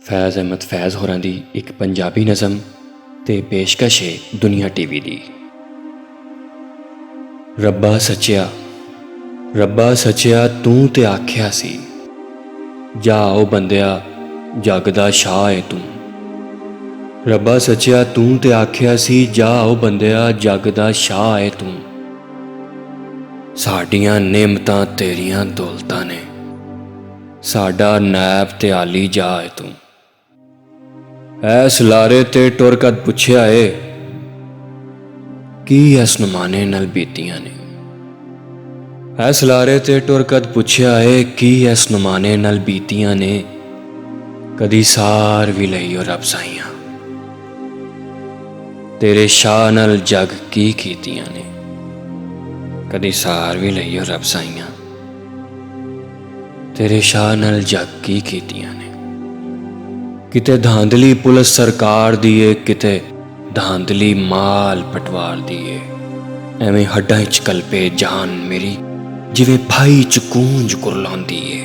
फैज़ अहमद फैज़ होरां दी एक पंजाबी नज़म ते पेशकश है दुनिया टीवी दी। रब्बा सच्चिया तूं ते आख्या सी, जा ओ बंदिया जग दा शाह है तूं। रब्बा सच्चिया तूं ते आख्या सी, जा ओ बंदिया जग दा शाह है तूं। साडियां नेमतां तेरियां दौलतां ने, साडा नैब ते आली जा है तूं। ऐस लारे ते टुर कद पुछया है, की इस नुमाने नल बीतियां ने। ऐस लारे ते टुर कद पुछया है, की इस नुमाने नल बीतियां ने। कदी सार भी लईओ रब साइयां, तेरे शाह नल जग की कीतियां ने। कदी सार भी लईओ रब साइयां, तेरे शाह नल जग की कीतियां ने। किते धांधली पुलिस सरकार दी है, किते धांधली माल पटवार दी है। एवें हड्डां च कलपे जान मेरी, जिवें फाई च कूंज कुरलांदी है।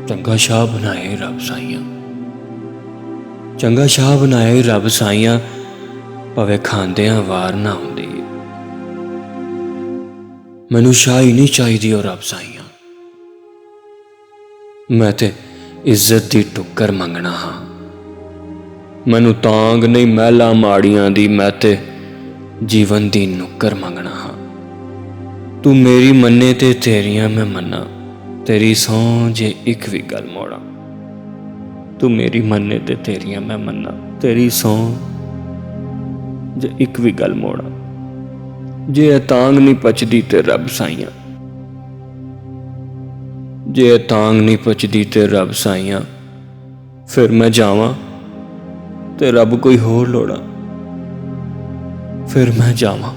चंगा शाह बनाए रब साइयां, चंगा शाह बनाए रब साइयां, भावें खांदियां वार ना आउंदी। मैनू शाही नहीं चाहिदी ओ रब साइयां, मैं ते इज्जत दी टुक्कर मंगना हाँ। मैनू तांग नहीं महलां माड़ियां दी, मैं ते जीवन दी नुक्कर मंगना हाँ। तू मेरी मन्ने ते तेरियां मैं मन्ना, तेरी सौं जे एक भी गल मोड़ा। तू मेरी मन्ने ते तेरियां मैं मन्ना, तेरी सौं जे एक भी गल मोड़ा। जे तांग नहीं पचदी ते रब साइयां, जे तांग नहीं पचदी ते रब साइयां, फिर मैं जावां ते रब कोई होर लोड़ा। फिर मैं जावां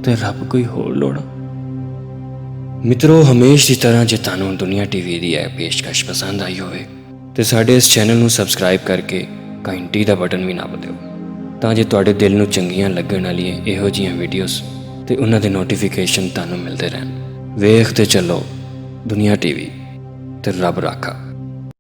ते रब कोई होर लोड़ा। मित्रों, हमेश की तरह जे तुहानूं दुनिया टीवी की यह पेशकश पसंद आई होवे ते साडे इस चैनल नूं सबसक्राइब करके घंटी दा बटन भी नप दिओ, तां जे तुहाडे दिल नूं चंगियां लगण वालियां इहो जिहियां वीडियोज़ ते उन्हां दे नोटिफिकेशन तुहानूं मिलदे रहन। वेखते चलो दुनिया टीवी ते रब राखा।